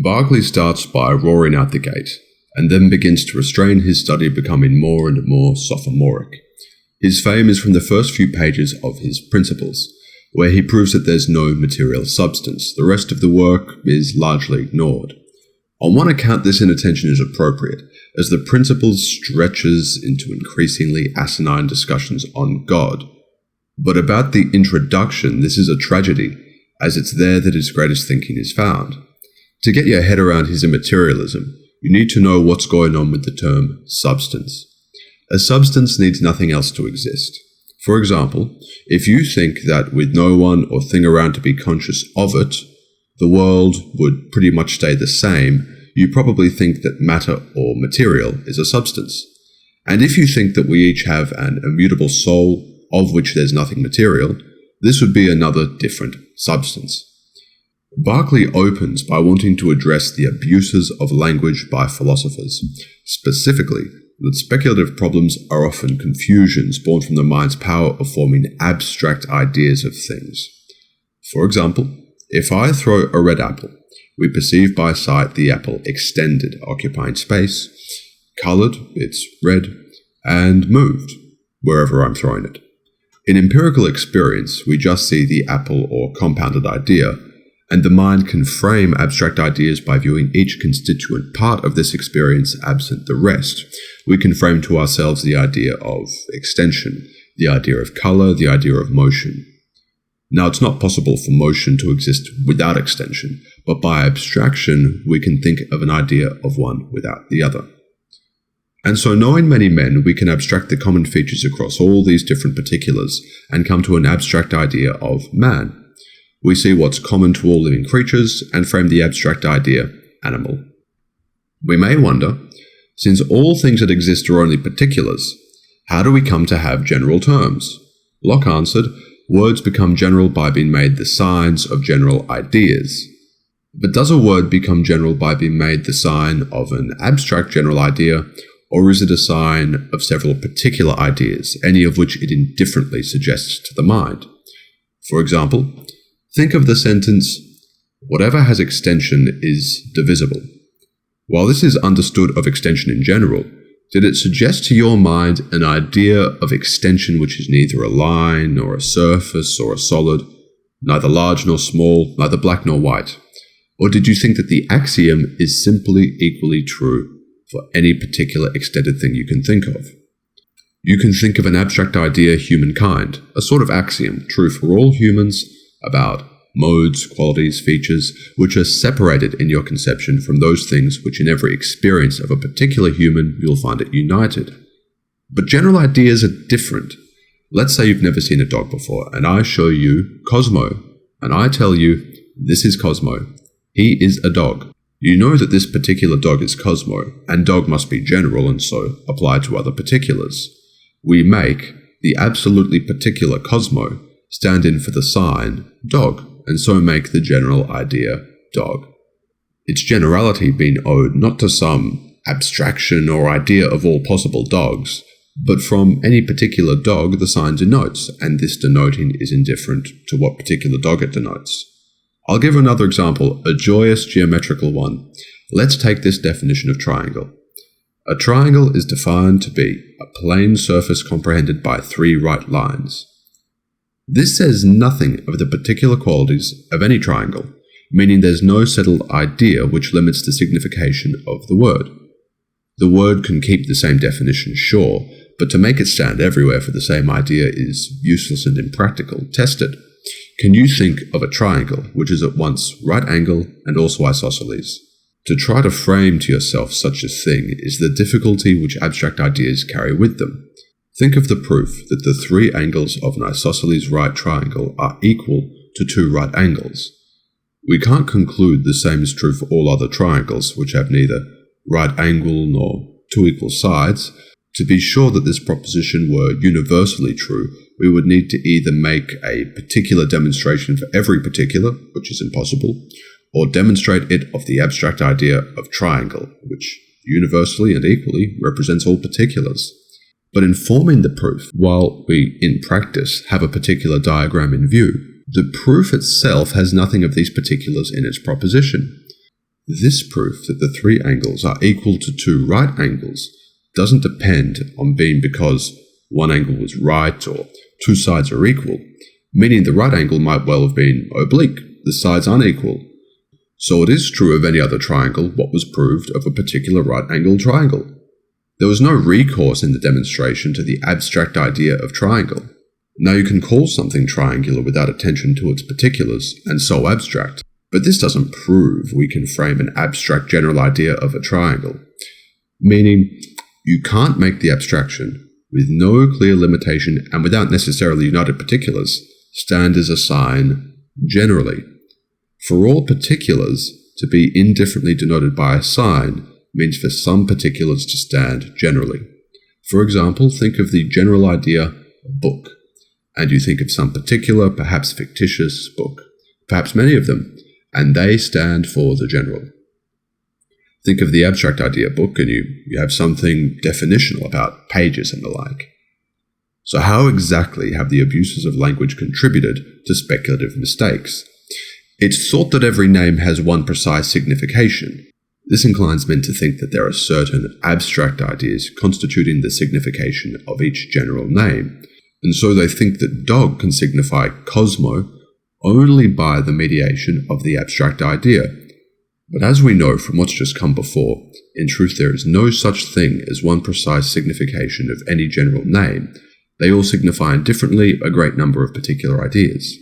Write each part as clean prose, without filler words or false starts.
Berkeley starts by roaring out the gate, and then begins to restrain his study, becoming more and more sophomoric. His fame is from the first few pages of his Principles, where he proves that there's no material substance. The rest of the work is largely ignored. On one account, this inattention is appropriate, as the Principles stretches into increasingly asinine discussions on God. But about the introduction, this is a tragedy, as it's there that his greatest thinking is found. To get your head around his immaterialism, you need to know what's going on with the term substance. A substance needs nothing else to exist. For example, if you think that with no one or thing around to be conscious of it, the world would pretty much stay the same, you probably think that matter or material is a substance. And if you think that we each have an immutable soul of which there's nothing material, this would be another different substance. Berkeley opens by wanting to address the abuses of language by philosophers, specifically that speculative problems are often confusions born from the mind's power of forming abstract ideas of things. For example, if I throw a red apple, we perceive by sight the apple extended, occupying space, coloured, it's red, and moved, wherever I'm throwing it. In empirical experience, we just see the apple or compounded idea, and the mind can frame abstract ideas by viewing each constituent part of this experience absent the rest. We can frame to ourselves the idea of extension, the idea of colour, the idea of motion. Now, it's not possible for motion to exist without extension, but by abstraction, we can think of an idea of one without the other. And so, knowing many men, we can abstract the common features across all these different particulars and come to an abstract idea of man. We see what's common to all living creatures and frame the abstract idea animal. We may wonder, since all things that exist are only particulars, how do we come to have general terms? Locke answered, words become general by being made the signs of general ideas. But does a word become general by being made the sign of an abstract general idea, or is it a sign of several particular ideas, any of which it indifferently suggests to the mind? For example, think of the sentence, whatever has extension is divisible. While this is understood of extension in general, did it suggest to your mind an idea of extension which is neither a line nor a surface or a solid, neither large nor small, neither black nor white? Or did you think that the axiom is simply equally true for any particular extended thing you can think of? You can think of an abstract idea, humankind, a sort of axiom, true for all humans, about modes, qualities, features, which are separated in your conception from those things which in every experience of a particular human you'll find it united. But general ideas are different. Let's say you've never seen a dog before, and I show you Cosmo, and I tell you, this is Cosmo. He is a dog. You know that this particular dog is Cosmo, and dog must be general and so apply to other particulars. We make the absolutely particular Cosmo stand in for the sign dog, and so make the general idea dog. Its generality being owed not to some abstraction or idea of all possible dogs, but from any particular dog the sign denotes, and this denoting is indifferent to what particular dog it denotes. I'll give another example, a joyous geometrical one. Let's take this definition of triangle. A triangle is defined to be a plane surface comprehended by three right lines. This says nothing of the particular qualities of any triangle, meaning there's no settled idea which limits the signification of the word. The word can keep the same definition, sure, but to make it stand everywhere for the same idea is useless and impractical. Test it. Can you think of a triangle which is at once right angle and also isosceles? To try to frame to yourself such a thing is the difficulty which abstract ideas carry with them. Think of the proof that the three angles of an isosceles right triangle are equal to two right angles. We can't conclude the same is true for all other triangles which have neither right angle nor two equal sides. To be sure that this proposition were universally true, we would need to either make a particular demonstration for every particular, which is impossible, or demonstrate it of the abstract idea of triangle, which universally and equally represents all particulars. But in forming the proof, while we, in practice, have a particular diagram in view, the proof itself has nothing of these particulars in its proposition. This proof that the three angles are equal to two right angles doesn't depend on being because one angle was right or two sides are equal, meaning the right angle might well have been oblique, the sides unequal. So it is true of any other triangle what was proved of a particular right-angled triangle. There was no recourse in the demonstration to the abstract idea of triangle. Now you can call something triangular without attention to its particulars and so abstract, but this doesn't prove we can frame an abstract general idea of a triangle, meaning you can't make the abstraction with no clear limitation and without necessarily united particulars stand as a sign generally. For all particulars to be indifferently denoted by a sign means for some particulars to stand generally. For example, think of the general idea book, and you think of some particular, perhaps fictitious book, perhaps many of them, and they stand for the general. Think of the abstract idea book, and you have something definitional about pages and the like. So how exactly have the abuses of language contributed to speculative mistakes? It's thought that every name has one precise signification. This inclines men to think that there are certain abstract ideas constituting the signification of each general name, and so they think that dog can signify Cosmo only by the mediation of the abstract idea. But as we know from what's just come before, in truth there is no such thing as one precise signification of any general name. They all signify indifferently a great number of particular ideas.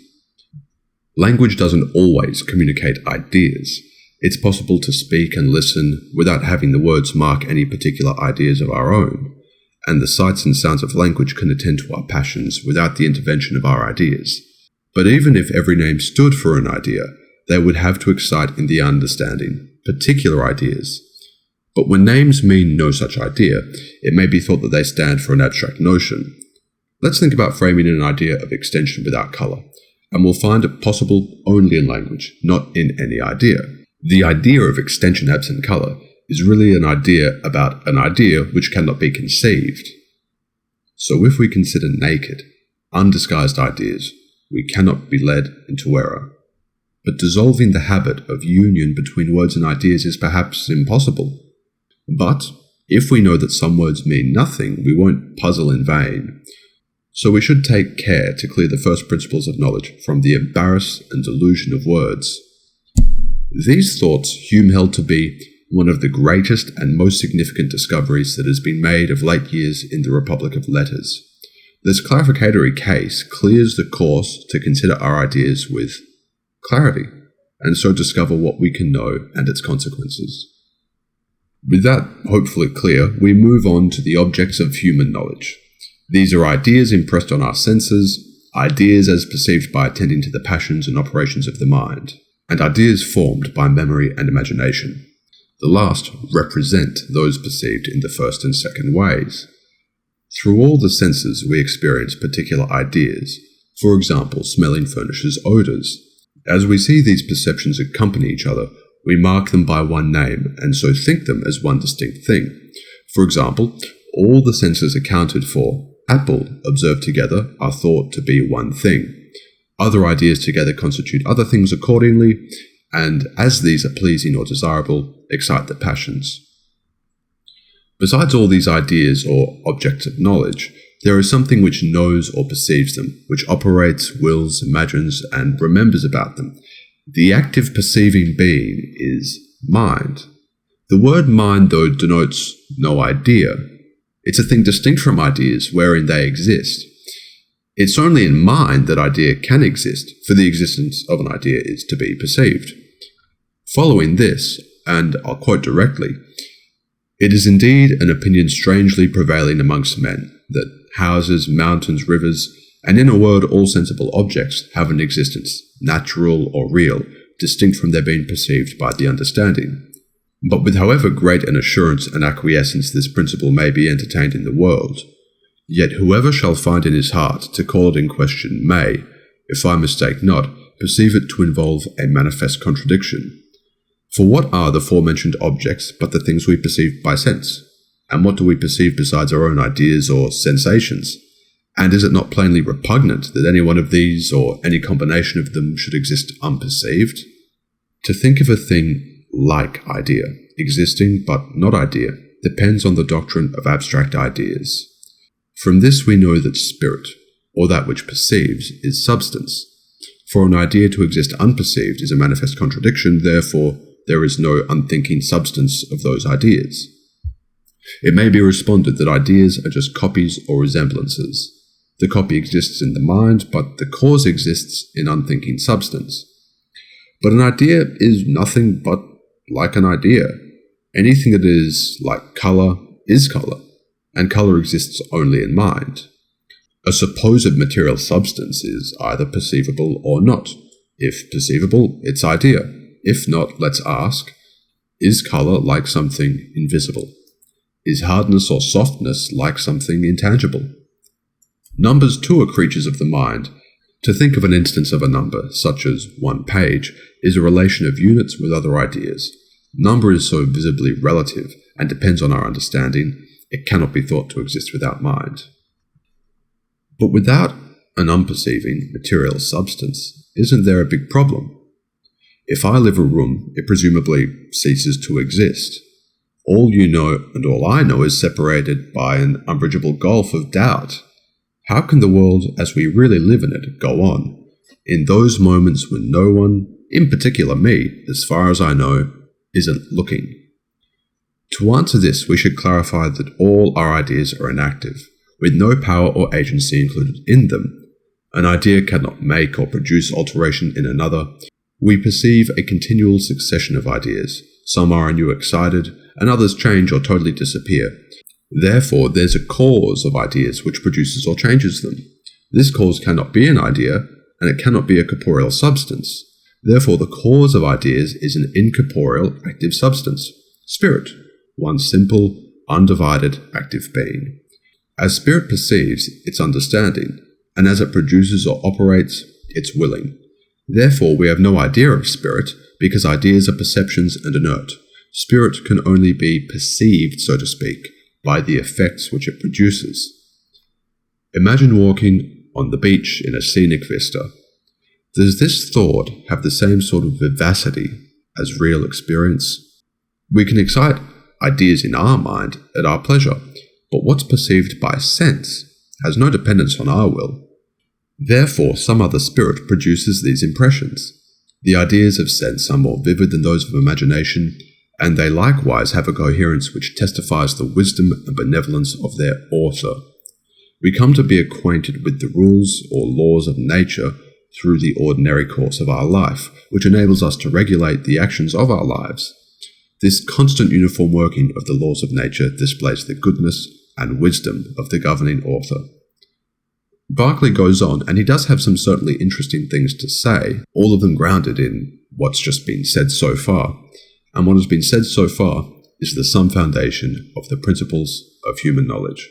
Language doesn't always communicate ideas. It's possible to speak and listen without having the words mark any particular ideas of our own, and the sights and sounds of language can attend to our passions without the intervention of our ideas. But even if every name stood for an idea, they would have to excite in the understanding particular ideas. But when names mean no such idea, it may be thought that they stand for an abstract notion. Let's think about framing an idea of extension without colour, and we'll find it possible only in language, not in any idea. The idea of extension absent colour is really an idea about an idea which cannot be conceived. So if we consider naked, undisguised ideas, we cannot be led into error. But dissolving the habit of union between words and ideas is perhaps impossible. But if we know that some words mean nothing, we won't puzzle in vain. So we should take care to clear the first principles of knowledge from the embarrass and delusion of words. These thoughts Hume held to be one of the greatest and most significant discoveries that has been made of late years in the Republic of Letters. This clarificatory case clears the course to consider our ideas with clarity, and so discover what we can know and its consequences. With that hopefully clear, we move on to the objects of human knowledge. These are ideas impressed on our senses, ideas as perceived by attending to the passions and operations of the mind, and ideas formed by memory and imagination. The last represent those perceived in the first and second ways. Through all the senses we experience particular ideas. For example, smelling furnishes odours. As we see these perceptions accompany each other, we mark them by one name and so think them as one distinct thing. For example, all the senses accounted for apple observed together are thought to be one thing. Other ideas together constitute other things accordingly, and as these are pleasing or desirable, excite the passions. Besides all these ideas or objects of knowledge, there is something which knows or perceives them, which operates, wills, imagines, and remembers about them. The active perceiving being is mind. The word mind, though, denotes no idea. It's a thing distinct from ideas wherein they exist. It's only in mind that idea can exist, for the existence of an idea is to be perceived. Following this, and I'll quote directly, "It is indeed an opinion strangely prevailing amongst men, that houses, mountains, rivers, and in a word all sensible objects have an existence, natural or real, distinct from their being perceived by the understanding. But with however great an assurance and acquiescence this principle may be entertained in the world, yet whoever shall find in his heart to call it in question may, if I mistake not, perceive it to involve a manifest contradiction. For what are the forementioned objects but the things we perceive by sense? And what do we perceive besides our own ideas or sensations? And is it not plainly repugnant that any one of these or any combination of them should exist unperceived? To think of a thing like idea, existing but not idea, depends on the doctrine of abstract ideas. From this we know that spirit, or that which perceives, is substance. For an idea to exist unperceived is a manifest contradiction, therefore there is no unthinking substance of those ideas. It may be responded that ideas are just copies or resemblances. The copy exists in the mind, but the cause exists in unthinking substance. But an idea is nothing but like an idea. Anything that is like colour is colour, and colour exists only in mind. A supposed material substance is either perceivable or not. If perceivable, it's idea. If not, let's ask, is colour like something invisible? Is hardness or softness like something intangible? Numbers too are creatures of the mind. To think of an instance of a number, such as 1 page, is a relation of units with other ideas. Number is so visibly relative and depends on our understanding, it cannot be thought to exist without mind. But without an unperceiving material substance, isn't there a big problem? If I live a room, it presumably ceases to exist. All you know and all I know is separated by an unbridgeable gulf of doubt. How can the world as we really live in it go on, in those moments when no one, in particular me, as far as I know, isn't looking? To answer this, we should clarify that all our ideas are inactive, with no power or agency included in them. An idea cannot make or produce alteration in another. We perceive a continual succession of ideas. Some are anew excited, and others change or totally disappear. Therefore, there's a cause of ideas which produces or changes them. This cause cannot be an idea, and it cannot be a corporeal substance. Therefore, the cause of ideas is an incorporeal active substance, spirit, one simple, undivided, active being. As spirit perceives, it's understanding, and as it produces or operates, it's willing. Therefore, we have no idea of spirit, because ideas are perceptions and inert. Spirit can only be perceived, so to speak, by the effects which it produces. Imagine walking on the beach in a scenic vista. Does this thought have the same sort of vivacity as real experience? We can excite ideas in our mind at our pleasure, but what's perceived by sense has no dependence on our will. Therefore, some other spirit produces these impressions. The ideas of sense are more vivid than those of imagination, and they likewise have a coherence which testifies the wisdom and benevolence of their author. We come to be acquainted with the rules or laws of nature through the ordinary course of our life, which enables us to regulate the actions of our lives. This constant uniform working of the laws of nature displays the goodness and wisdom of the governing author. Berkeley goes on, and he does have some certainly interesting things to say, all of them grounded in what's just been said so far. And what has been said so far is the sum foundation of the principles of human knowledge.